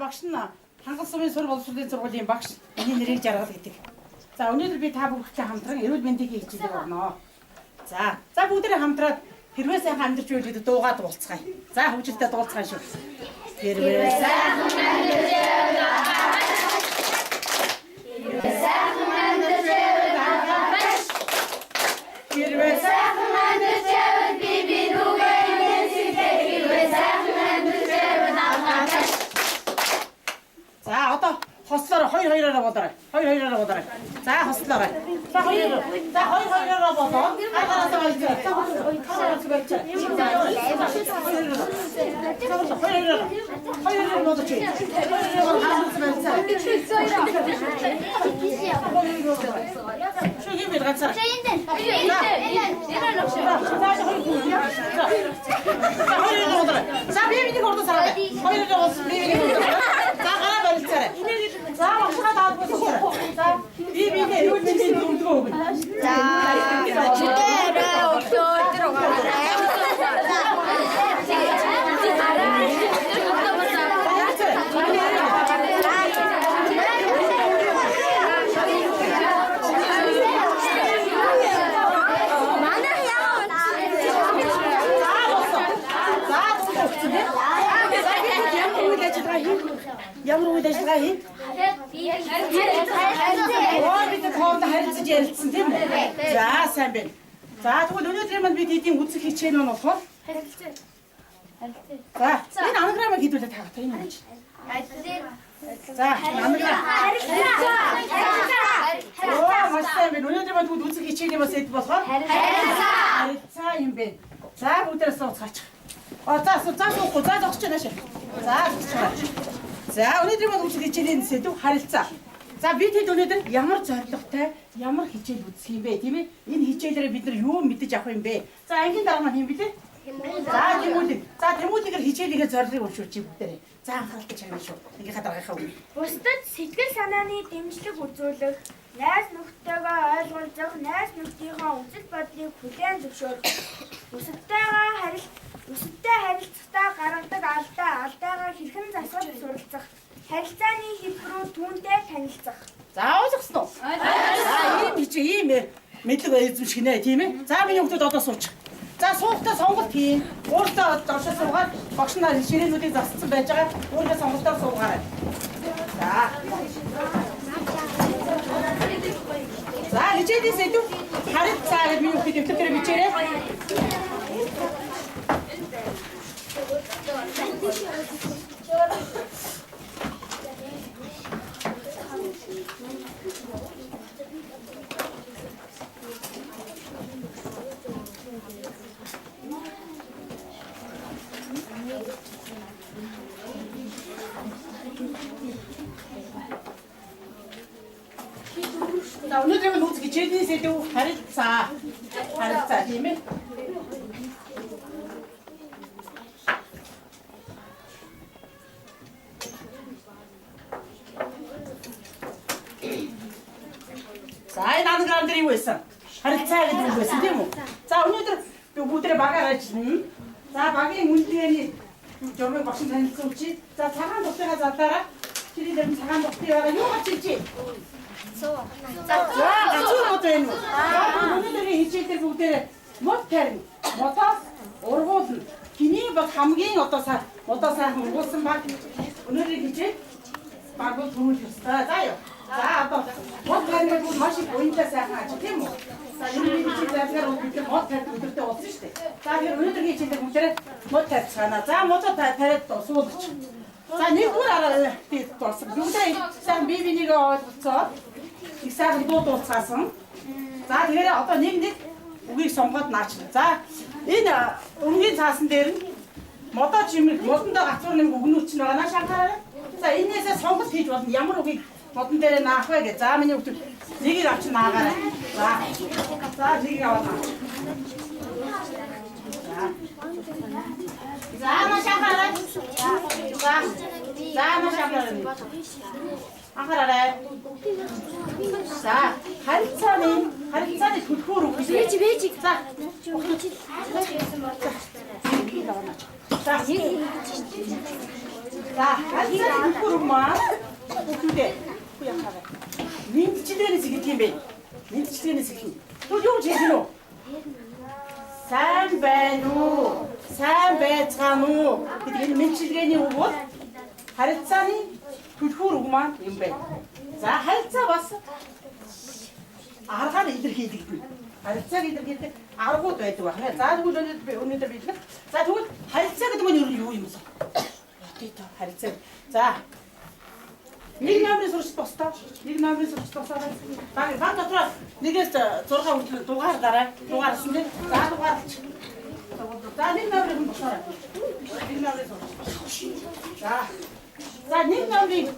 багш нь хангалттай сумын сур боловсролын сургуулийн багш миний нэрийг жаргал гэдэг. За өнөөдөр би та бүхэндээ хамтран эрүүл мэндийн хичээлээр орно. За бүгдээрээ хамтраад хэрвээ сайхан амьдарч байвал бид дуугаад уулзцгаая. За хөгжилтэй дуулцгаая шүү. Хэрвээ сайхан амьдарч За одоо хослоор хоёр-хоёроо бодорой. Хоёр-хоёроо бодорой. За хослоорой. За хоёр-хоёроо бодоо. Агараас байлцаа. За хослоороо байлцаа. Хоёр-хоёроо бодож. Хоёр-хоёроо байлцаа. Шо юм бэ ганцаар. Хоёр-хоёроо бодорой. За би миний ордоо сараа. Хоёр-хоёроо бодсон би миний ордоо. За машина даад болчихсон. За би эрүүл мэндийн дүндгөө өгнө. За чидээрээ өдөр угаарай. Ямар үед ажиллагаа хийн? Бид хоорондоо харилцаж ярилцсан тийм үү? За сайн байна. За тэгвэл өнөөдөр маань бид эдийн үзэх хичээл маань болохоор харилцаа. За энэ анаграмыг хийдүүлээ таагаад энэ үү? За анаграм. Оо маш сайн байна. Өнөөдөр маань бүгд үзэх хичээлийн бас эд болохоор харилцаа юм байна. За бүгдээрээ сууцгаач. За суухгүй. За зогсож байна шээ. За За өнөөдөр маань үзэх хичээлийн сэдв харилцаа. За бид хэд өнөөдөр ямар зорилготой ямар хичээл үзэх юм бэ тийм ээ? Энэ хичээлээрээ бид нар юу мэдэж авах юм бэ? За ангийн дараа маань юм билээ? За Тэмүүлэг. За Тэмүүлэгээр хичээлийнхээ зорилгыг уншуулчих бүгдээрээ. За анхааралтай чагнаа шүү. Ингээ хадаргахаа үгүй. Бусдад сэтгэл санааны дэмжлэг үзүүлэх, найз нөхдөйгөө ойлгуулах, найз нөхдийнхөө үзэл бодлыг хүлээн зөвшөөрөх, бусадтай харилцахдаа гаргадаг алдаагаа хэрхэн засаж суралцах, харилцааны хэв рүү түүнтэй танилцах. За ойлгосноо. За ийм мэдлэг эзэмших нэ тийм ээ. За миний хүмүүс одоо суучих. За суухдаа сонголт хийн. Өөртөө доош суугаад багш нар ширээнүүдийг засцсан байж байгаа. Өөртөө сонголтоор суугаарай. За хичээлийн сэдв харилцаа гэдэг миний хүмүүс дэвтэр дээр бичээрэй. За өнөөдөр минь үзэх хичээлийн сэдв харилцаа тийм ээ. За энэ анаграм дээр юу байсан? Харилцаа гэдэг үг байсан тийм үү? За өнөөдөр би бүгдээ багаар ажиллана. За багийн үндэний журмыг багш танилцсан учраас за цагаан дугтайгаа залдаараа чиний дээр цагаан дугтай байгаа юу ачиж? За гацуу мод байна уу? Өнөөдрийн хичээлээр бүгдээ мод тарина. Мотоос ургуулна. Хиний баг хамгийн одоо сайхан ургуулсан баг өнөөдрийн хичээл баг бол түрүүлэх ёстой. За ёо. За одоо мод тариныг бол маш их уянтай сайхан ажил тийм үү? За энэ хичээлээр бид мод тарих өдөртөө болсон шүү дээ. За тэгэхээр өнөөдрийн хичээлээр бүгдээ мод тарьцгаана. За модоо тариад суулгач. За нэгдүгээр арга тийм болсон. Бүгдээ сайхан биенийг ойлгоцоо. Их сайхан дуудуулцаасан. За тэгэхээр одоо нэг үгийг сонгоод наачлаа. За энэ өнгийн цаасан дээр нь модоо чимэг модондоо гацуур нэг үгнүүч нь байгаа нааш анхаарай. За энээсээ сонголт хийж болно. Ямар үгийг модон дээр наах вэ гэж. За миний хүүхд нэгийг авч наагаарай. За нэгийг аваад. За нааш анхаарай. За нааш анхаарай. Анхаарай. За харилцааны төлхөөр үг. Бэж. За. За. 자, харилцааны бүхүр маань бүгдээ хүү яхаа. Мэдчилгээнээс гэдэг юм бэ? Мэдчилгээнээс эхэлнэ. Тэгвэл юу гэж хэлнэ үү? Сайн байна уу? Сайн байцгаана уу? гэдэг энэ мэдчилгээний үг бол харилцааны түлхүүр үг маань юм байна. За, харилцаа бас аргаар илэрхийлэгдэнэ. харилцааг илэрхийлэх аргууд байдаг байна. За тэгвэл өнөөдөр биелэх. За тэгвэл харилцаа гэдэг нь юу юм бэ? Ятита харилцаа. За нэг номерыг сурч босдоо. Нэг номерыг сурч босдоо. Баг дотроо нэгээс 6 хүртэл дугаар гараа. Дугаарсан тийм. За дугаарлаж. За нэг номерыг босдоо. Нэг номерыг сурч. За нэг номерыг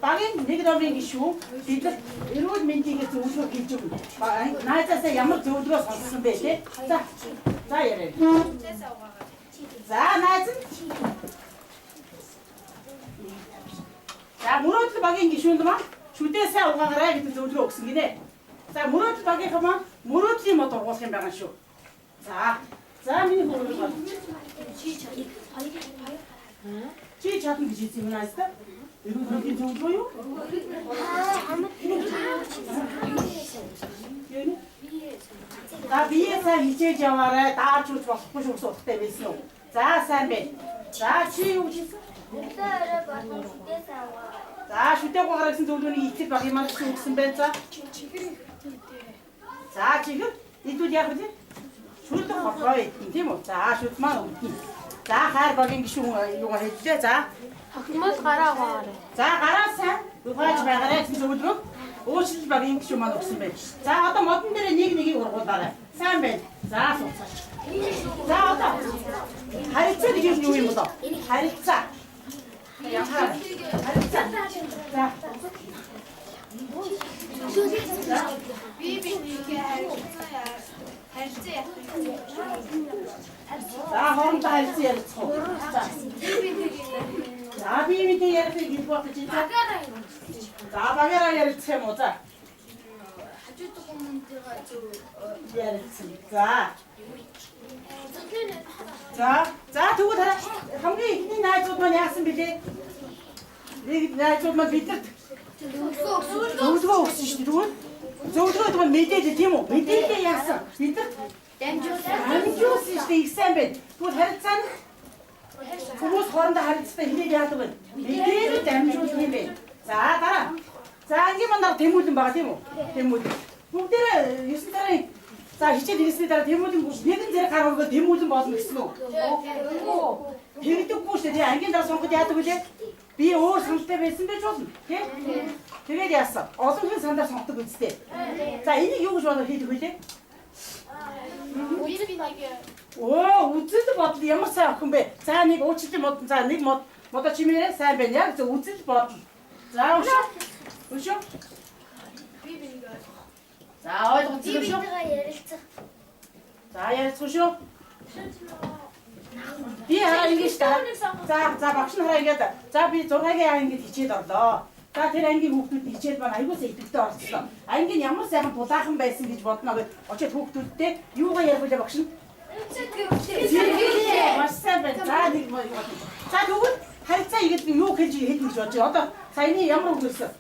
багийн нэг номерын гишүүн бид нар эрүүл мэндийн зөвлөгөө хийж өгнө. Найзаасаа ямар зөвлөгөө сонссон бэ те? За яриа. За найз нь. За мөрөөдөл багийн гишүүнд маань шүдээсээ угаагаарай гэдэг зөвлөгөө өгсөн гинэ. За мөрөөдөл багийнхаа маань мөрөөдлийн мод ургуулах юм байгаа шүү. За миний хөрөнгө бол чи чадна гэж хэлсэн юм найз та? Эрүүл мэндийн зөвлөгөө юу? За биеэсээ хичээж яваарай. Даарч үз болохгүй шүү судалтай байсан уу? За сайн байна. За чи юу хийсэн? За шүдээ угаарай гэсэн зөвлөгөөний итгэл баг юм аа гэсэн үгсэн байна. За чихэр идүүд яах вэ? Шүдээ хохроо идэх тийм үү? За шүд маань өгдөн. За хайр багийн гишүүн юугаар хэллээ. За Хохимол гараа угаарай. за гараа сайн угааж байгаарай гэсэн зөвлөгөө өөрчлөлт багийн гишүүн маань өгсөн байна. За одоо модон дээр нэгийг ургуулаарай. Сайн байна. За сууцаач. За одоо харилцаа гэж юу юм бэ? Харилцаа. Яхаа. Харилцаа. За. Би бинийг харилцаа. За хоорондоо харилцаа ярилцах уу? За би биний ярилцах гэж бодож байна. За багаараа ярилцах юм уу? За. Хажууд хүмүүнтэйгээ зөв ярилцсан. За тэгвэл хамгийн ихний найзууд маань яасан бэлээ? Нэг найзууд маань бидэнд зөвлөгөө өгсөн шүү дээ. Тэгвэл зөвлөгөөд маань мэдээлэл тийм үү? Мэдээлэл яасан? Бидэнд дамжуулсан шүү дээ. Их сайн байна. Тэгвэл харилцаа нь хүмүүс хоорондоо харилцаа хэлээд яадаг вэ? Мэдээлэл дамжуулсан юм байна. За дараа. За ангийн мандаа тэмүүлэн байгаа тийм үү? Тэмүүлэн. Бүгдээрээ 9 сарын за хичээл ирсний дараа тэмүүлэн нэгэн зэрэг гар өргөөл тэмүүлэн болно гэсэн үү? Тэгдэггүй шүү дээ. Ангийн дараа сонгоход яадаг вэ? Би өөр саналтай байсан байж болно. Тийм? Тэгээд яасан? Олон хүн сандаар сонгодог үстэй. За энийг юу гэж бодож хийдэг вэ? Үзэл бодол ямар сайн охин бэ? За нэг уучлалын мод за нэг модоо чимээрээ сайн байна. Яг зөв үзэл бодол. За өшөө. би бинийг За ойлгоцсон шүү. ярилцах. За ярилцсан шүү. Би хараа ингэж та. За багш нь хараа ингэж. За би 6-гийн ангид хичээд орлоо. За тэр ангийн хүүхдүүд хичээл маань аягүй сэтгэвтэй орсон. Ангийн ямар сайхан дулаахан байсан гэж бодно гэж очиод хүүхдүүдтэй юугаа ярих вэ багш нь? Маш сайн байна. За нэг юм. За тэгвэл харилцаа игээд юу хэлж хэлнэ гэж бодож байна. Одоо саяны ямар үг хэлсэн?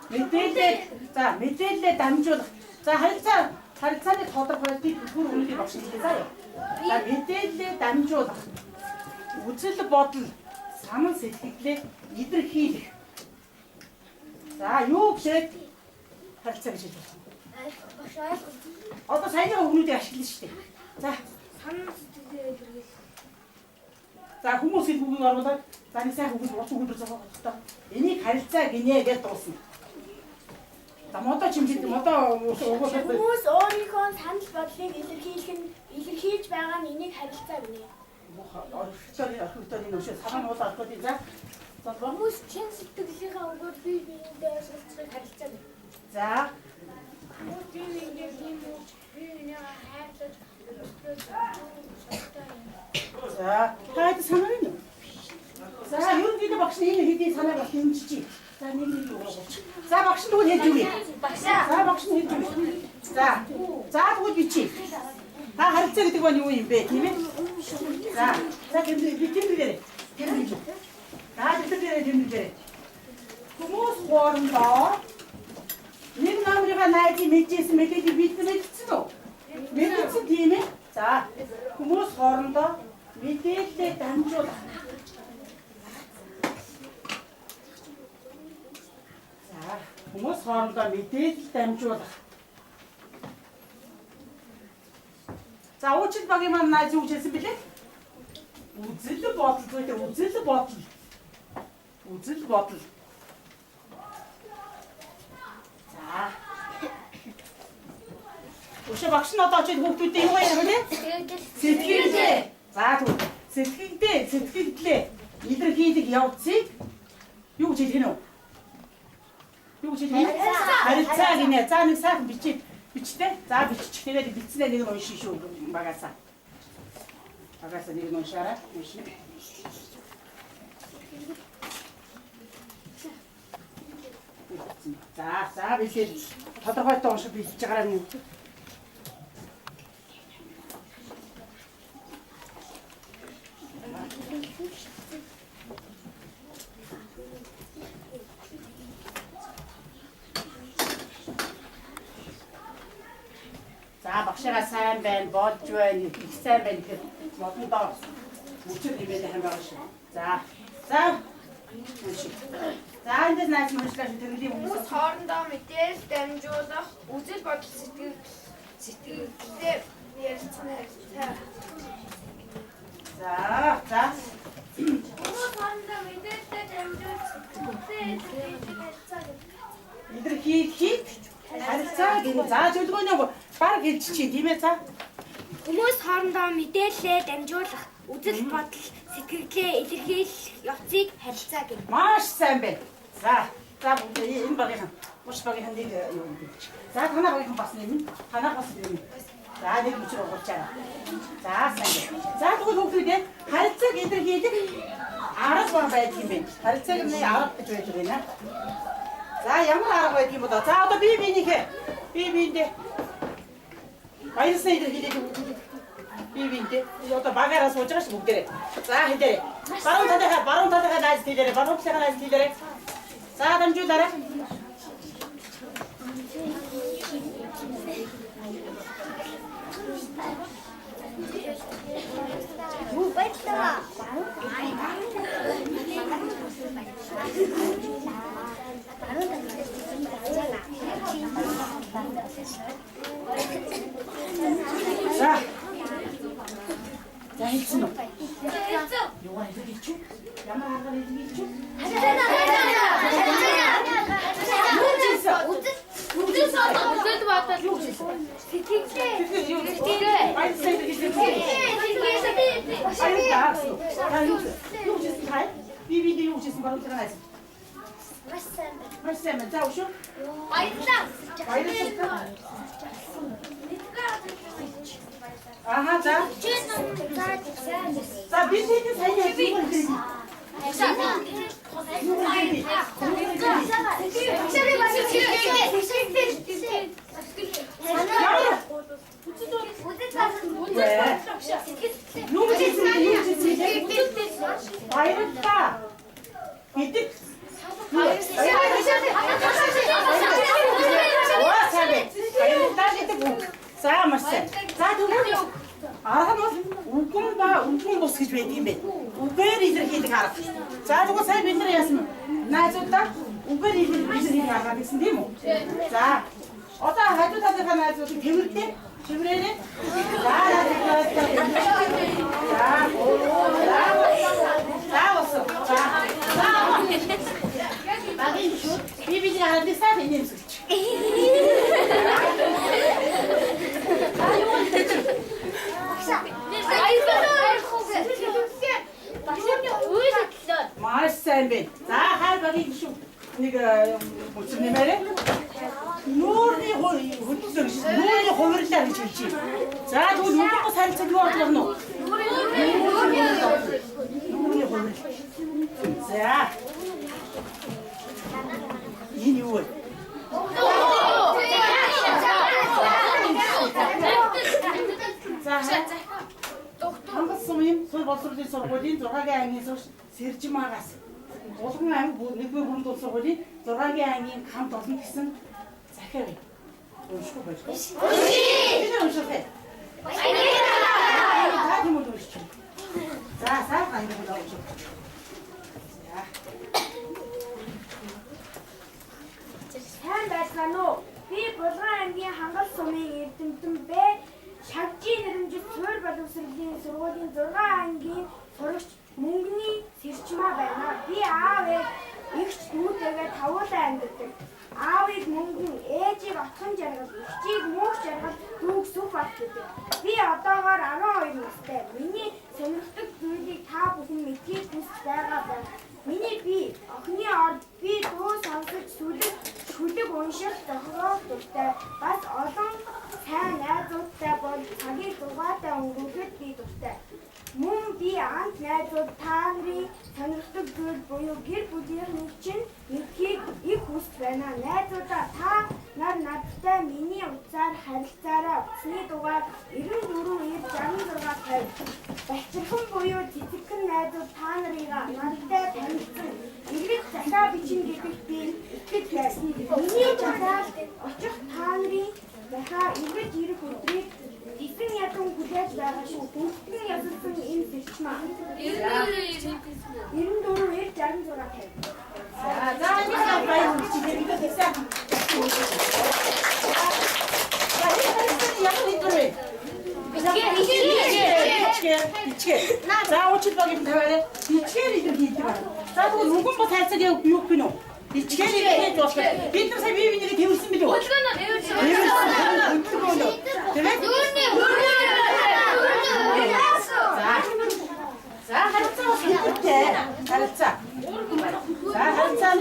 Мэдээлэлээ дамжуулах. За харилцааны тодорхойлтыг бүр үнэхээр багш хэлээ заяа. За мэдээлэлээ дамжуулах. Үзэл бодол, санал сэтгэлээ илэрхийлэх. За юу гэшээ харилцаа гэж хэлж байна. Одоо саяны өгнүүдийг ашиглана шүү дээ. За Санал сэтгэлээ илэрхийлэх. за хүмүүсийн хүүгийг оруулаад за нэг сайн хүүг 30 хүнээр зогсоох хэрэгтэй. Энийг харилцаа гинэ гэж дуусна. За модоо чимжид модоо угуулах. Хүмүүс өөрийнхөө санал бодлыг илэрхийлж байгаа нь энийг харилцаа гэнэ. Орхитоны нөхөд саран уулаад гэдэг за. Хүмүүс чин сэтгэлийнхаа өгөөд бие биендээ ойлголцохыг харилцаа гэнэ. За Хүмүүс бие биендээ тийм үү? Бие биенээ хайрлаж за хайд санаа юм. За юу гэдэг багш энэ хэдий санаа бас хэмжиж. За нэг юу гооч. За багш нь тэгвэл хэлж үгүй. За багш нь хэлж үгүй. За тэгвэл бичи. Та харилцаа гэдэг нь юу юм бэ тийм ээ? За тэмдэг би тэмдэгээрэй. Тэмдэг. За тэмдэгээрэй. хоорондоо нэг номерыг найдаж мэдчихсэн мэдээлэл бид мэдсэн үү? Мэдсэн тийм ээ. За хүмүүс хоорондоо мэдээлэлээ дамжуулах. За хүмүүс хоорондоо мэдээлэл дамжуулах. За уучлал багийн маань найз юу хэлсэн бэлээ? Үзэл бодол гэдэг үзэл бодол. Үзэл бодол. За. Өшөө багш нь одоо очиж хүүхдүүдийн юу яриа вэ? Сэтгэлдээ. За тэгвэл сэтгэлдээ илэрхийлэх явцыг юу гэж хэлэх нь вэ? Юу гэж хэлэх нь? Харилцаа гинэ. За нэг сайхан бичээ. Бичтэй. За бичих. Тэгээд бичснээр нэг нь уншин шүү багасаа. Багасаа нэг нь уншаарай. Уншин. За бичээ. Тодорхойлтоо уншиж бичиж байгаарай юм. За багшаа сайн байна, болж байна, их сайн байна гэхэд модондоо өчир нэмээд хамаагаа шүү. За эндээс найз мөрчлөө тэрний Хүмүүс хоорондоо мэдээлэл дамжуулах, үзэл бодол сэтгэлдээ ярилцсан харилцаа. За. Хүмүүс хоорондоо мэдээлэл дамжуулах, сэтгэлдээ харилцаа. Илэрхийлэх харилцаа гэдэг. За зөвлөгөөний баг хэлчих тийм ээ за. Хүмүүс хоорондоо мэдээлэл дамжуулах, үзэл бодол сэтгэлдээ илэрхийлэх явцыг харилцаа гэдэг. Маш сайн байна. За энэ багийнхан маш багийнхан нэг юу юм. За танаа багийнхан бас нэмэн. Танаа бас нэмэн. За нэг бүчээр оруулчаа. За сайн. За тэгвэл хүүхдүүдээ харилцааг илэрхийлэх арга баг байдаг юм байна. Харилцааг нэг арга гэж байдаг байна. За ямар арга байдаг юм бол за одоо биендээ баярлалаа илэрхийлэх биендээ одоо багаараа сууж байгаа ш бүгдээрээ. За хэдээрээ. Баруун талынхаа найз хэлээрээ, баруун талынхаа найз хэлээрээ. За дамжуулаарай. Баярлалаа. За хэлсэн үү? Юу хэлж юу? Ямар арга хэлж юу? Үзэл бодол юу гэж Ага, за. За, бидний сайн яа. Баярлалаа. Идэг. За маш сайн. За тэгвэл арга нь үгэн бус гэж байдаг юм бэ. Үгээр илэрхийлэх арга. За тэгвэл сайн бид нар яасан найзуудаа үгээр илэрхийлэх арга гэсэн тийм үү? За одоо хажуу талынхаа найзуудыг тэмэрдээ. Тэмрээрээ. Биби хараад сайн юм сүлч. Маш сайн байна. За хаа багийн шүү. Нэг бүцэр нэмээрээ. Нүүрний хувирлаа гэж хэлж байна. За тэгвэл нүгээс харилцаг юу болох нь вэ? Нүүрний хувирл. За. Энэ юу вэ? За. Доктор Хамгаалсан юм сул боловсролын сургуулийн 6-гийн ангийн сурагч Сэржмагаас Улган аймаг нэгдүгээр бүрэн дуулсан сургуулийн 6-гийн ангийн хамт олон гэсэн захиа унших байж байна. Үнэхээр унших бай. Та тийм үү уншиж. За сайхан анги унших. Сайн байцгаана уу? Би Булган аймгийн Хангал сумын Эрдэмтэн Б. Шагжийн нэрмжит суурь боловсролын сургуулийн 6 ангийн сурагч Мөнгөний Сэрчмаа байна. Би аав эгч дүүтэйгээ тавуулаа амьдардаг. Аавыг мөнгөн, ээжийг отхон жаргал, эгчийг муух жаргал, дүүг сүх бат гэдэг. Би одоогоор 12 настай. Миний сонирхдаг зүйлийг та бүхэн мэдхийг хүсэж байгаа байна. Миний бие, охины орд, би дуу сонсож шүлэг унших зохиолч дуртай. Бас олон сайн найзуудтай бол цагийг дугаартай өнгөрөхөд би дуртай. Мөн би анх найзууд та нарын сонирхдаг зүйл буюу гэр бүлийнхний чинь мэдхийг их хүсэж байна. Найзуудаа та нар надтай миний утсаар харилцаарай. Утасны дугаар 94-6650. Бачирхан буюу цэцэгхэн найзууд та нарыг надтай танилцсан. Иргэд захаа бичин гэдэгт би итгэж байна. Миний жагаад очих та нарын захаа иргэд ирэх өдрийг эзэн ядан хүлээж байгаа шүү. Бүгдэн ядсан энэ сэрчмаа. 94-6650. За энэ баяр хүрчээ бид тэгсэн. За учил баг юм тавиараа. Ичгээр идэр хийдэг байна. За тэгвэл нүгэн бот хайцаг юу гэх юм? Ичгээр идэж болох. Бид нар сая бие биенээ тэрсэн билүү? Улгаана тэрсэн. За харилцаа бас хэрэгтэй. Харилцаа. За харилцаа.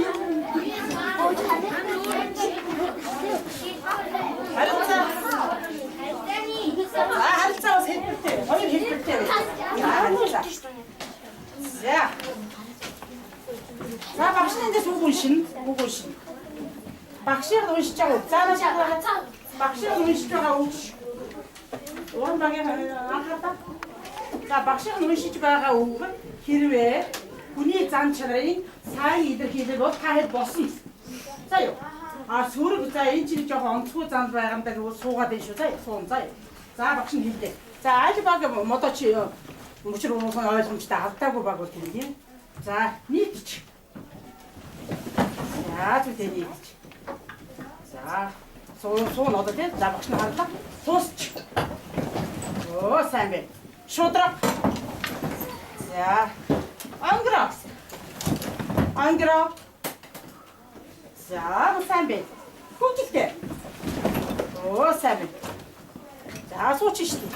Харилцаа бас хэрэгтэй. Хоёр хэрэгтэй. Харилцаа. За. За багш эндээс үг уншин. Багшийг уншиж байгаа. Заанаас багшийг уншиж байгаа үг. Ууран багийн анхаарал. За багшийг уншиж байгаа үг хэрвээ хүний зан чанарын сайн илэрхийлэл бол та хэд босно. За юу. Сүрэг за энэ чинь жоохон онцгой зан байгаамдаа гэвэл суугаад байна шүү. За суун за. За багш нь хэллээ. За аль баг модоч мөчр уурсан ойлгомжтой алдаагүй баг бол тийм юм. За нийтч. За зүтэй нийтч. За суун одоо тийм. За багш нь харлаа. Суусч. Оо сайн байна. Шудраг. За. Ангра. За, сайн байна. Хүүжигтэй. Оо, сайн байна. За, сууч штий.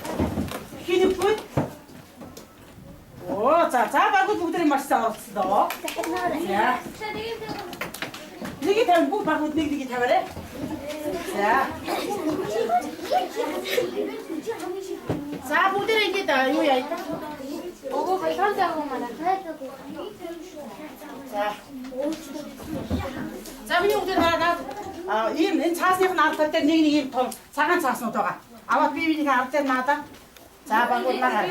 Хинэггүй. Оо, за багууд бүгд маш сайн оролцлоо. За. Нэг тавь бүх багууд нэг тавиарай. За. За, бүгд ингэж юу яа. Ого баярлалаа гомаа. За миний бүгд хараад ийм энэ цаасных нь алдар дээр нэг ийм том цагаан цааснууд байгаа. Аваад биений алдар дээр наадаа. За багууд наа.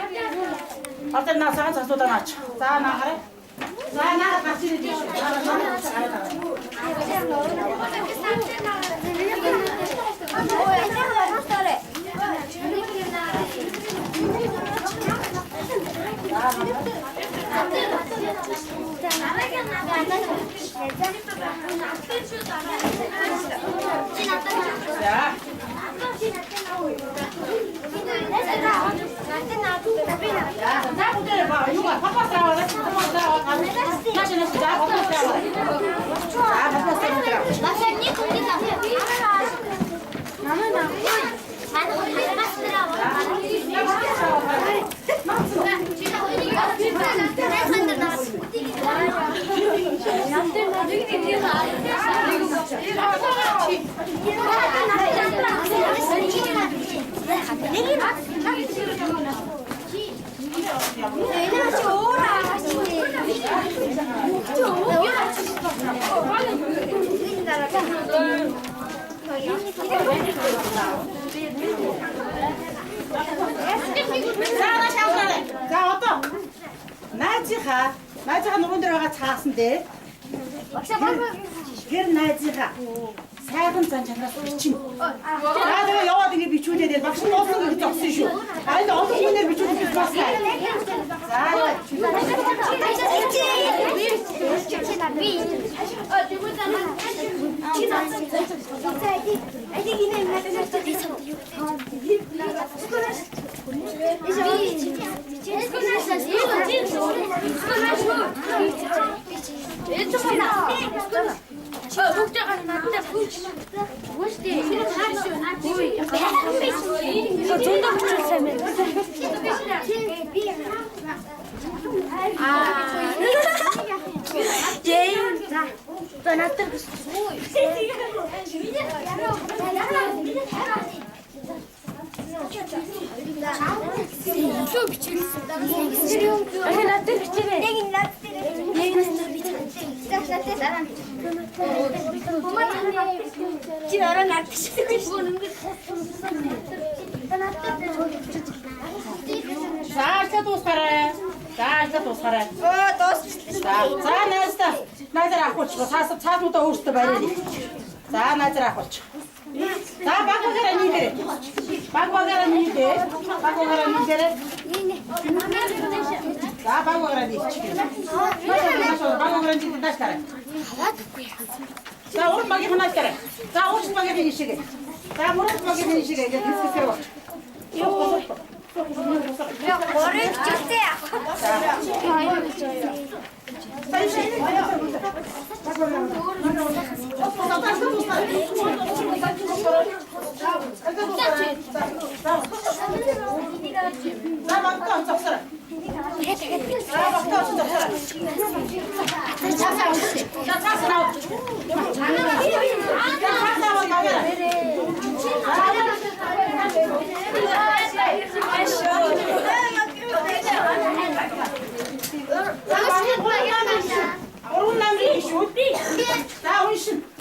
Алдар наа цагаан цааснууд наач. За наа хараа. За наа гацны дэш. За одоо найзынхаа Найзгаа нуруунд байгаа цаасандээ тэр найзгаа сайхан зан чанаас бичнэ. За тэгээ яваад ингэ бичүүлээд багш нь уусан гэж зогсон шүү. Харин олон хүнээр бичүүлэх гэж байна. За дуусгараа. За дуусгараа. За найзаа авахч. Цааснуудаа өөртөө бариад. За найзаа авахч. За багаараа нийлээ. Багаараа нийлээ. За багаараа нийлээ. Багаараа нийлээ даштараа. За урд багийн ханааскараа. За урд багийн ишигээ. За мурд багийн ишигээ гэж хэлсээр байна. Орыг чүтээ.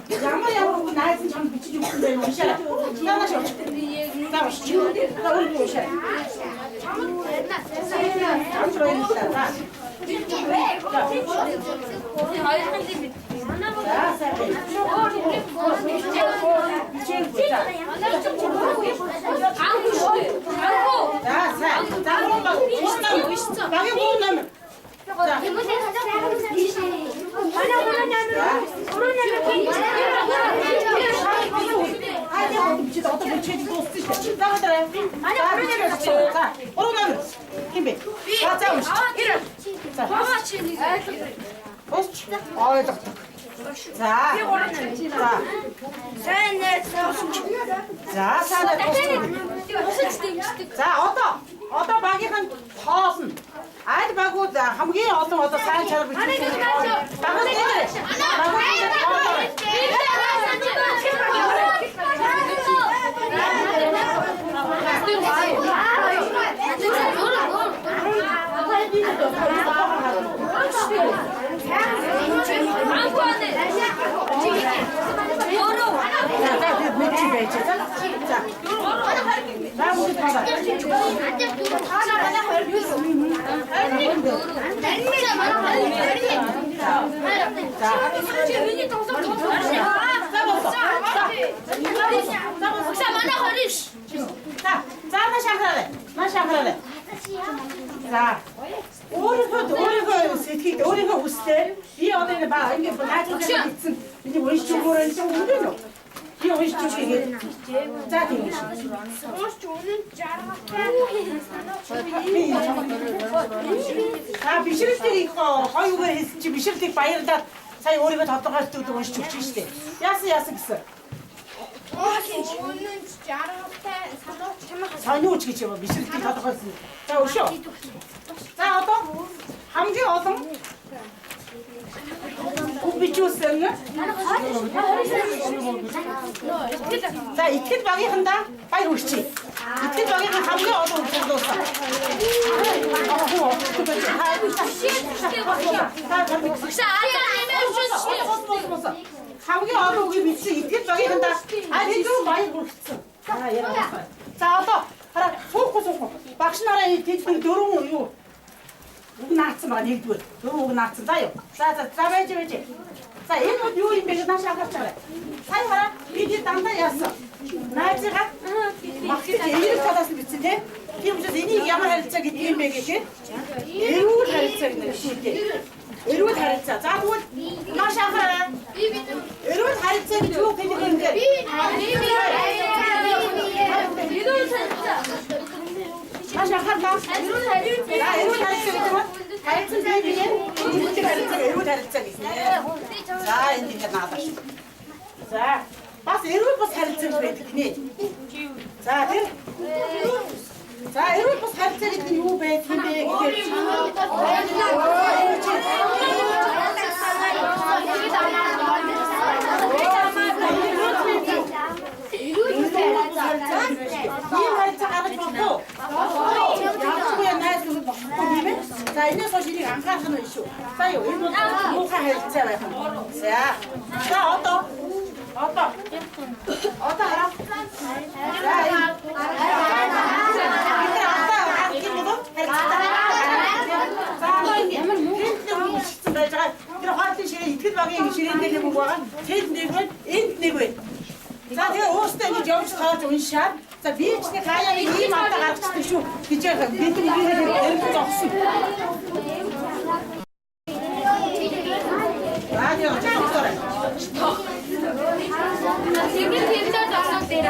Ямар найз чамд бичиж өгсөн байх уншаарай. Нааш авч. Нааш. Нааш уншаарай. Одоо багийнхан тоосно. Аль багууд хамгийн олон одоо сайн чанар бичсэн. Багаас нэрээ. өөрийнхөө сэтгэлд өөрийнхөө хүслээр би одоо ингэ ба ингэ наажуулсан бичсэн. Би уншиж өгөөрэй гэсэн үг үү? Би уншиж өгье. За тийм үү. Уурч үнэн жаргалтай. Бишрэлтийг их хоёугаар хэлсэн чи бишрэлтийг баярлаад сая өөрийгөө тодорхойлтууд уншиж өгч штэ. Яасан гэсэн. Үнэн жаргалтай санууч гэж юм бишрэлтийг тодорхойлсон. За өшөө. За одоо хамгийн олон бичүүлсэн. За итгэл багийнхандаа баяр хүрчээ. Итгэл багийнхан хамгийн олон үгээр дууссан. Хамгийн олон үгийг бичсэн итгэл багийнхандаа хэдэн баяр хүргэсэн. За одоо хараа суухгүй. Багш нараа тэдний дөрөв юу? 우고 나왔지 마, 얘기 들. 우고 나왔지 자요. 자, 왜지? 자, 얘는 요 인맥이 다시 아깝잖아. 사이하라, 이게 땅다였어. 나지가 막 이렇게 받았을 비친데, 기분이 이니 야만 할 적이 인맥이지. 에루 할 적이네, 쉽게. 에루 할 적. 자, 뭐 다시 아까라. 에루 할 적이 요 배지 건데. 다시 아까다. 나 에루 할 적이지만. 달치 베이비에 이렇게 달치 에로 달치 있네. 자 이제 나다. 자, 봐서 에로 버 달치 베이비네. 자, 돼. 자, 에로 버 달치 있는 요 베이비에 이게. 자, 이제 소신이 안 가서는 이슈. 자, 여기도 뭐가 했잖아요. 자, 어떠 알아? 자, 자, 내가 어렸을 때 이제 여기서 다 좋은 샷. 자, 미치게 가야 이 맞다 가르치듯이 쇼. 이제 미트 이게 되는 없어. 아니요, 저 없어라. 지금 진짜 작성되라.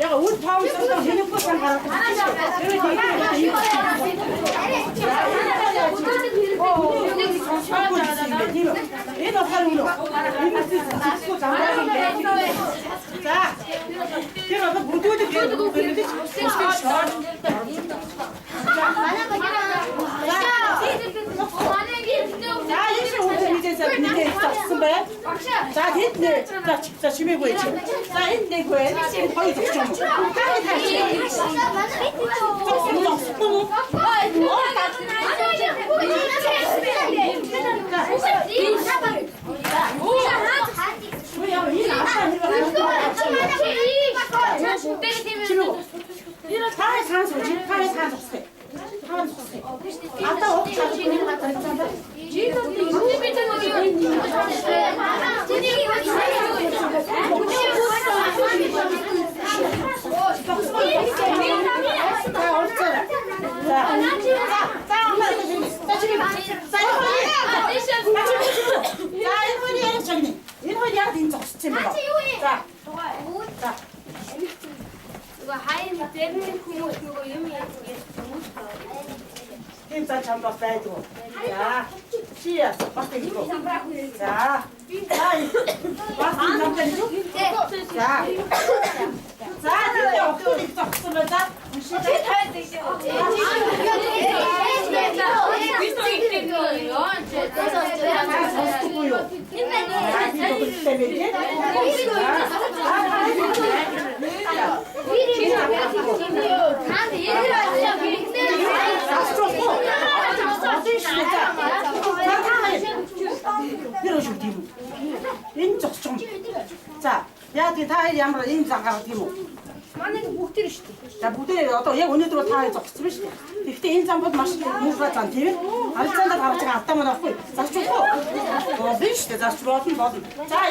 야, 옷 파우 있어서 저녁 버상 가라고. 얘도 하루로. 자, 제가 못 오지 그랬는데 자, 이제 오늘 이제 선배. 자, 됐네. 자, 심해 보이지. 자, 했네 그래. 거의 좀. 까리 다시. 파에 산소지. 파에 산소세. 아까 없지. 힘싸 잠바 빼줘. 자, 시야, 박대 이거. 자, 박대 잠깐이죠? 자, 근데 엎드려 있어. 없으면 자, 밀어주고 뒤로. 인적 좀. 자, 야, 다 이리 한번 인상 가고 뒤로. 만약에 못 들으시대. 자, 무대에 어떤 얘 언니들로 다 해서 쓰시대. 그때 인상부터 맛있게 먹었지 않대? 알찬다 가르치가 앞다만 왔고, 자, 좋고. 비시대, 자, 좋아하긴 뭐든. 자,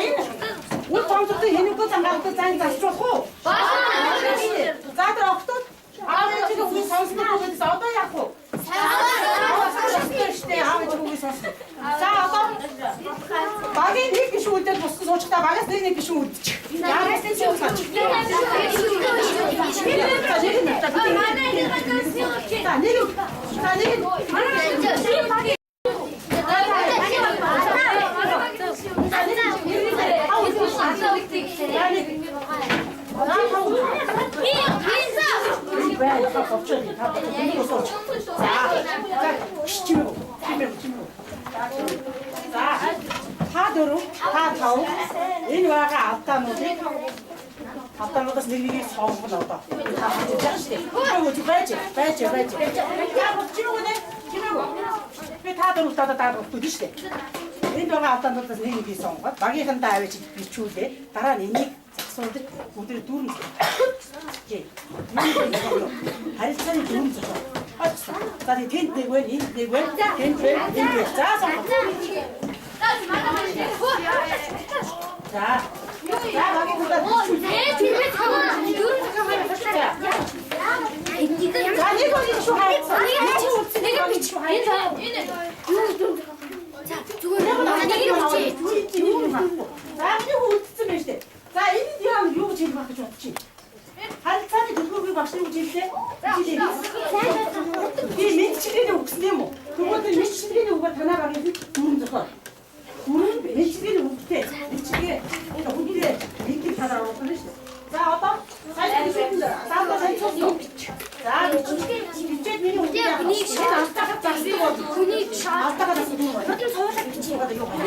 우리 방송도 얘는 끝장 가고 끝장이 자, 좋고. 자들 없어? 아왜 지금 우리 선수들 보면서 어떠냐고? 시대 아왜 지금 우리 선수? 자, 어떤? 막이 내기 쉬울 때 무슨 소치다 막에서 내기 쉬울 때. 야, 내 쉬울 때. 자, тав. Энэ байгаа Автануудаас нэг сонгоно одоо. Та хажиж байгаа шүү дээ. Өө байж. Яа бодчихно үү? Би та дөрөвтөө өгдөг шүү дээ. Энд байгаа автануудаас нэг сонгоод багийнхандаа аваач бичүүлээ. Дараа нь энийг засуулдаг өдөр дүүрэн. Гээ. Харилцааны дүүрэн зогсоо. За тэнд нэг вэ, энд нэг вэ, тэнд вэ. За сонгоо. За. За багийнхандаа харилцааны төлөвлөгөөг багшны үг хэллээ. Би мэдчилгээний үгсэн юм уу? Тэгвэл мэдчилгээний үгээр танаа багийн дүрм зохиол. Дүрм мэдчилгээний үгтэй. Мэдчилгээ үгтэй мэддэг танаа оруулна шүү дээ. За одоо сайн заавал сайн цуцсан. За бичээд миний үгтэй нэг шат автахад зарсан бол хүний автахад зарсан юм байна. Тэр суулаад бичээд юу байна?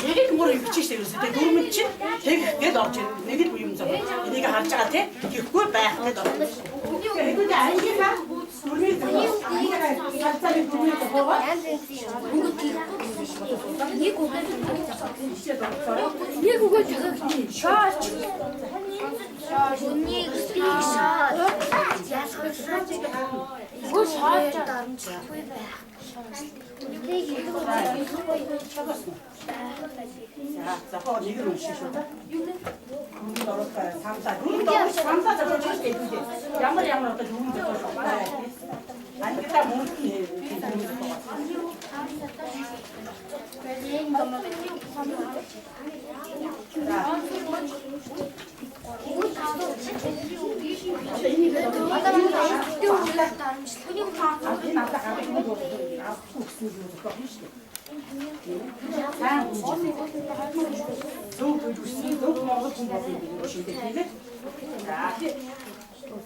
Нэг мөр бичиж штэ юу дүрмэн чинь тэгэхэд орж ирнэ. Нэг л юм зов. Энийг харж байгаа тий. Тэгэхгүй байх гэдэг орно. Тэгэхэд ангийнхаа дүрмийн харцааны дүрмийн тохиогоо нэг үгээр шаач. Үнийг шаад. Гүр шаад дарамжгүй байх. За хоо нэг нь уншиж шүү дээ. Бүгд оролцоо самсаа. Бүгд самсаа зорж штэ бүгд. Ямар одоо бүгд зорж байна. Ангита мөн За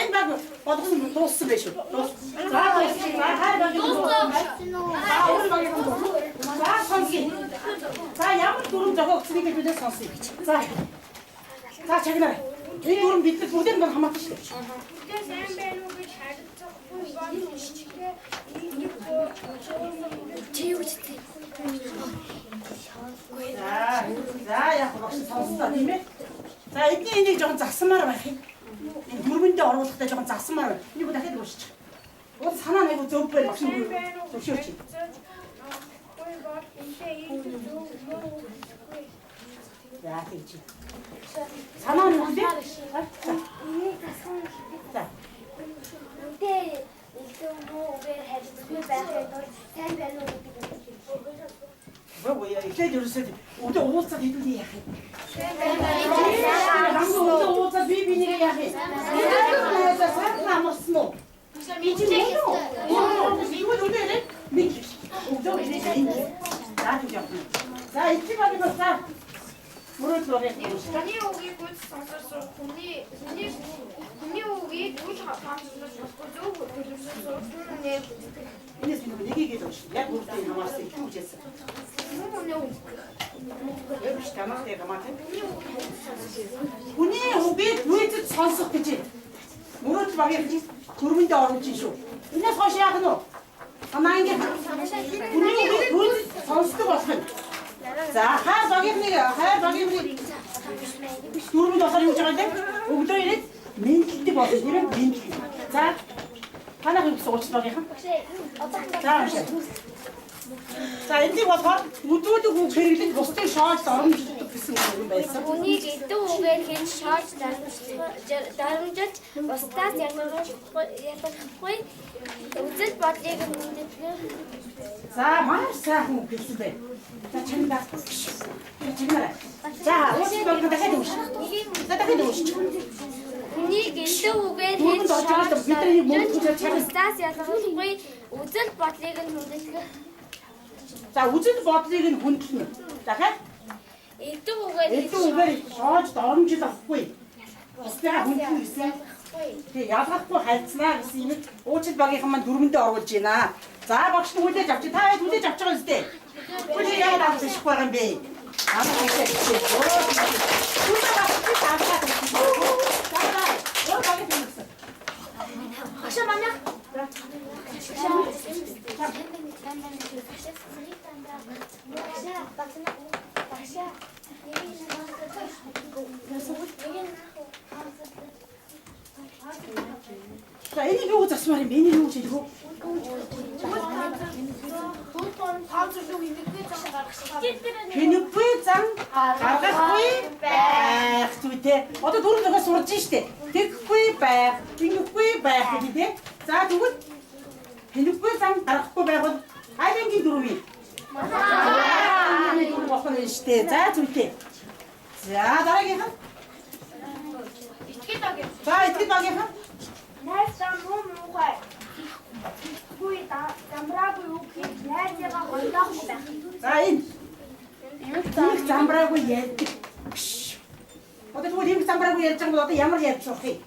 энэ баг бодсон дууссан байх шүү. За за ямар дүрм зохиог өгснийг бидээс сонсъё. За чагнаа. Энэ дүрм бидэнд бүгдээр нь хамаатай шүү. Тэгээ сайн байна уу гэж харилцахгүй Чи юу гэж тий? За яг багш сонслоо тийм ээ. За энийг жоохон засмаар байх юм. Энэ дүрмэндээ оруулахдаа жоохон засмаар байна. Энийг дахиад уурчих. Уул санаа нэг зөв байх багш нь зөвшөөрч. За тийч. Санаа нь үгүй. За. Тэ илүүгээр харилцахгүй байхад сайн байна уу гэдэг. Бөө яа ерөөсөө өдөө уулзаад хэдүүлээ яах юм. Уулзаад би нэг яах юм. За сайн амарсан уу? Би ч нэг юу? Юу үдээ нэг. Өдөө нэг. За тийм. За iki багийн басаа. Мөрөд лорыг Хүний үгийг үз сонсож хүний үгийг үл хамсаж зөв төлөвлөсөн нэг энэс нэгийг л унш. Яг бүгдийг хамаарсан их үжсэн. Явч тамаатай гамаатай. Хүний үгийг үз сонсох гэж. Мөрөд багийн төрмөндөө оруулж шүү. Энэс хойш яах нь вэ? Хамаа ингэ. Хүний үгийг үз сонсдог болох юм. За хайр багийн дүрмэнд осоор юу гэж байгаа юм бэ? Өгдөө ирээд мэдлэлтэй болно. Тийм ээ мэдлэл. За танах юу гэсэн уучлал багийнхан? За уншаа. За энийг болохоор өдөөдөг үг хэрэглэж бусдын шоолж оромжлдог гэсэн үг байсан. Үнийг эдэн үгээр хийж шааж дарамжиж бусдаас ялгахгүй үзэл бодлыг мэддэг. За маш сайхан үг хэлсэн байна. За чамдаа. За уучлал дахиад үүш. За дахиад үүш. Үнийг эдэн үгээр хийж шааж бусдаас ялгахгүй үзэл бодлыг мэддэг. За үзэл бодлыг нь хүндлэнэ. Дахиад Элдв үгээр элдв үгээр шоож доромжил авахгүй. Бусдаа хүндлэн гэсэн. Тэгээ ялгахгүй хайцнаа гэсэн юм уучлал багийнхан маань дөрмөндөө оруулж байна. За багш нь хүлээж авчих. Та хэд хүлээж авч байгаа юм зү? Хүлээж яагаад авчих байгаа юм бэ? Амаа хийх. Аша манай. За энийг юу засмаар юм бэ? Энийг юу хийх вэ? Хинэггүй зан гаргахгүй байх зүйтэй. Одоо дөрөв зөгөө сурж штэ. Тэгхгүй байх, хинэггүй байх гэдэг тийм. За тэгвэл хинэггүй зан гаргахгүй байх бол айлынгийн дөрөв юм. Дөрөв болох нь штэ. За зүйтэй. За дараагийнхан. За итгэл багийнхан. Найсаа муухай. Гуй дамраагүй үг хийж найзаагаа голдоохгүй байх. За энэ. Их замбраагүй ярьдаг. Одоо тэгвэл их замбраагүй ярьж байгаа бол одоо ямар ярьж болох юм?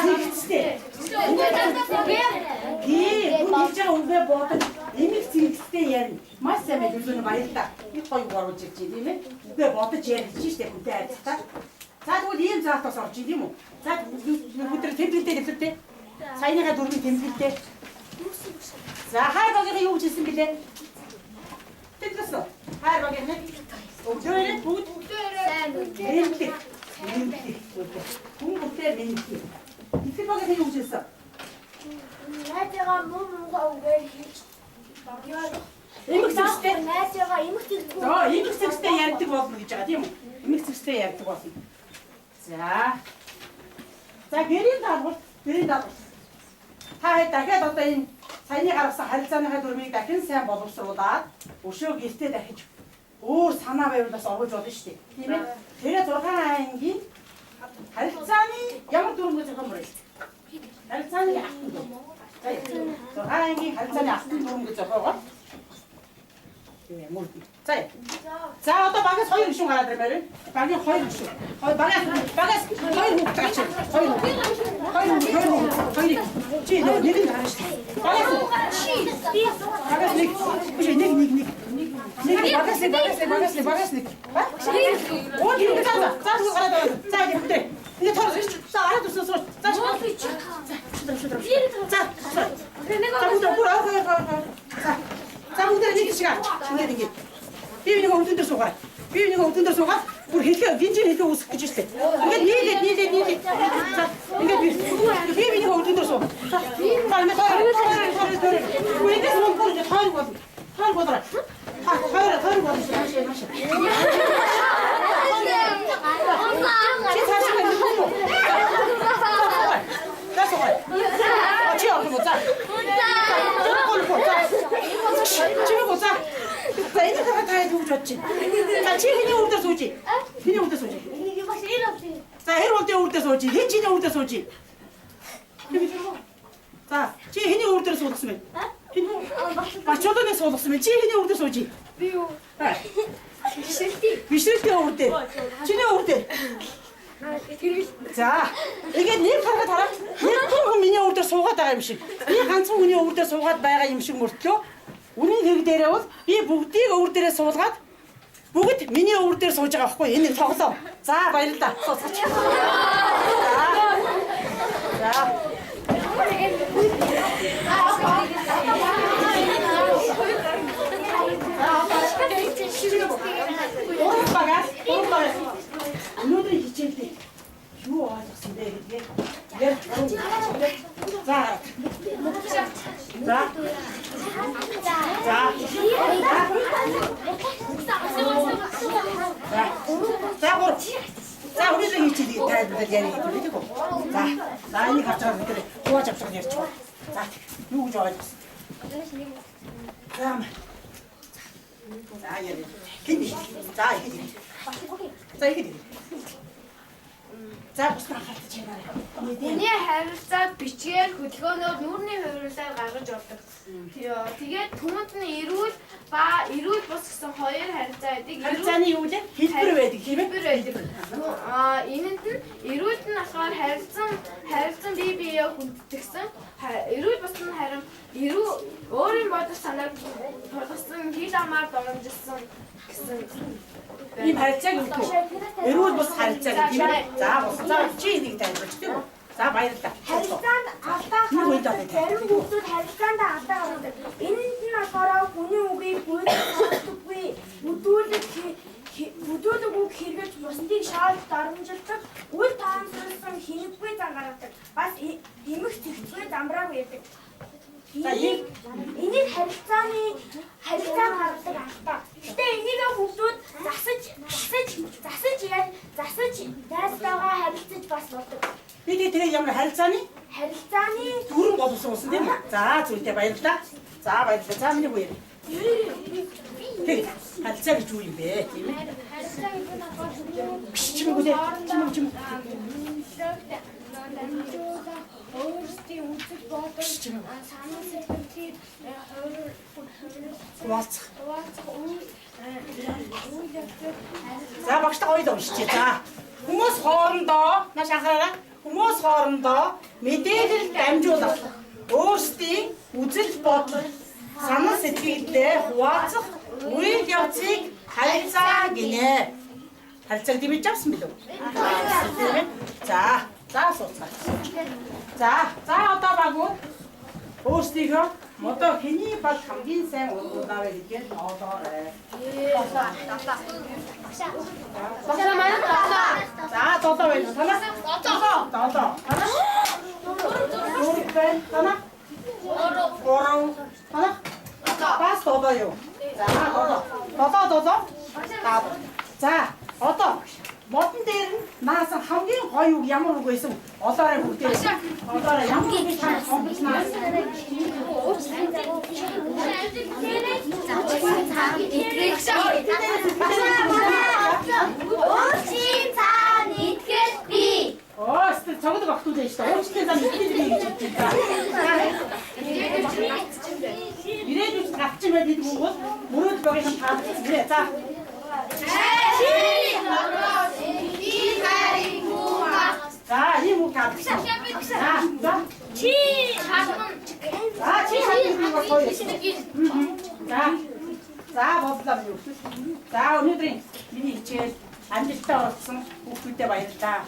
Зэрэгцтэй. Тийм, хүн хийж байгаа үгээ бодож эмэг зэрэгцтэй ярина. Маш сайн байх үзүүн баярлалаа. Их гоё оруулж ирж байна тийм ээ. Үгээ бодож ярьж штэ хүнтэй харилцаа. За тэгвэл ийм заалтаас орж ийн тийм үү? За өдөр тэмдэглэлтэй хэвлэлтэй. Саяныхаа дөрвийн тэмдэглэлтэй. За хайр багийн юу хийсэн бэлээ? Тэтгэсэн. Хайр багийн нэг өглөөрөө бүгд нэмдэг. Хүн бүхтэй нэмдэг. Итгэл багийн юу хийсэн? Найзаагаа муухай үгээр хийж. Эмэг зэрэгтэй. Найзаагаа эмэг зэрэгтэй. За эмэг зэрэгтэй ярьдаг болно гэж байгаа тийм үү? Эмэг зэрэгтэй ярьдаг болно. За. За гэрийн даалгавар. Та хэд дахиад одоо энэ саяны гаргасан харилцааныхаа дүрмийг дахин сайн боловсруулад өшөө гэртээ дахиж өөр санаа байварлаас оруулж болно шүү дээ. Тийм ээ. Тэгээ 6 ангийн харилцааны ямар дүрм гэж байгаа юм бэ? Харилцааны алтан дүрм. За 6 ангийн харилцааны алтан дүрм гэж байгаа. Тийм мөр. За одоо багаас 2 гишүүн гараад ирмээр. Багийн 2 гишүүн. Багаас 2 хүүхэд гаач. 2 хүүхэд. Чи нэг хараач. Багаас нэг. Биш нэг. Багаас нэг. Оо тийм үү. За гараад. За ихтэй. Энэ торс. За араад үсэн сууж. За шудраг. За бүгд нэг шиг аа. Ингээд. Би нэг өвдөндөө суугаа. Бүр хэлхээ гинжин хэлхээ үсэх гэж штэ. Ингээд нийлээд. За ингээд би нэг өвдөндөө суу. За энэ тоо. Үгээс мөн бүр тоо бол. Тоо бодоо. Тоо бол. Маш. Чи цаашаа нэг юм. За. Чи орох уу? За. За. За энэ тавтай юу бодож байна? За чи хэний үрдээ сууж? Хэний үрдээ сууж? За хэр үрдээ сууж? Хэн чиний үрдээ сууж? За чи хэний үрдээ суудсан бэ? Бачуудын суулгасан бэ? Чи хэний үрдээ сууж? Би юу? Бишрэлтийн үрдээ. Чиний үрдээ. За ингээд нэг хараад нэг хүн миний үрдээ суугаад байгаа юм шиг. Би ганцхан хүний үрдээ суугаад байгаа юм шиг мөртлөө үнийн хэрэг дээрээ бол би бүгдийг өвөр дээрээ суулгаад бүгд миний өвөр дээр сууж байгаа байхгүй энэ тоглоо. За баярлалаа. Сууцгаач. Багаас. Өнөөдөр хичээлдээ юу ойлгосон бэ гэдгээ яг За. За өнөөдөр хичээлийг тайлбарлаж ярих гэдэг үү? За энийг харж байгаа бид хувааж авч байгаа ярьж байна. За юу гэж ойлгосон? За яа. Хин. За хин. За хин. За бус анхаарч чимээрээ. Миний харилцаа бичгээр хөдөлгөөнөөр нүүрний хувирлаар гаргаж ордог. Тэгээд түмэнд нь эрүүл бус гэсэн хоёр харилцаа байдаг. Харилцааны юу вэ? Хэлбэр байдаг тийм ээ? Хэлбэр байдаг. Энэнд нь эрүүлд нь болохоор харилцан бие биеэ хүндэтгсэн. Эрүүл бус нь харин өөрийн бодол санааг тулгасан хил амаар дормжилсан гэсэн ийм харилцааг юу гэх вэ? Эрүүл бус харилцаа гэх юм ээ. За бус. За чи энийг тайлбарч тийм үү? За баярлалаа. Харилцаанд алдаа гаргадаг. Зарим хүмүүс харилцаанд алдаа гаргадаг. Энэнд нь болохоор хүний үгийг гүйцэтгэхгүй, бүдүүлэг үг хэрэгж бусдыг шаалж дарамжилдаг, үл таамагласан хинэггүй зан гаргадаг. Бас эмх зэгцгүй замбрааг ярьдаг. Энийг харилцаа гаргадаг алдаа. Гэтэ энийг хүмүүс засаж найзтайгаа харилцаж бас болдог. Бид тэгээ ямар харилцааны түрэн боловсон усан тийм үү? За зүйтэй баярлалаа. За баярлалаа. За миний хүү. Тэг харилцаа гэж юу юм бэ? Тийм ээ. Харилцаа гэдэг нь өөрсдийн үзэл бодол санаа сэтгэлийг хуваалцах. үйл явдлыг За багштай гоё уншчих. За хүмүүс хоорондоо нааш анхаараа. Хүмүүс хоорондоо мэдээлэл дамжуулах. Өөрсдийн үзэл бодол санаа сэтгэлдээ хуваалцах үйл явцыг харилцаа гинэ. Харилцааг дэмжиж авсан билүү? Тийм ээ. За сууцгаа. За одоо багуу өөрсдийгөө одоо хэний бол хамгийн сайн удаа вэ гэдгээр тоолоорой. За долоо байна. Танаа? Долоо. Танаа? Дөрөв байна. Танаа? Гурав. Танаа? Бас долоо юу? За долоо. За одоо модон дээр нь наасан хамгийн гоё үг ямар үг байсан? Олоорой бүгдээ. Олоорой ямар үг гэж сонгож наас. Өөрчийн цаана итгэл би. Стил цогцол багтууд байж та. Өөрчийн цаана итгэл би гэж хэлдэг. Ирээдүйд гавчин байдаг үг бол мөрөд багийн таалагдсан. За. За, ийм үг таалагдсан. За. Чи хатан. Чи хатан бас гоё. За бодлоо юу. За өнөөдрийн миний хичээл амжилттай оролцсон хүүхдүүдэд баярлалаа.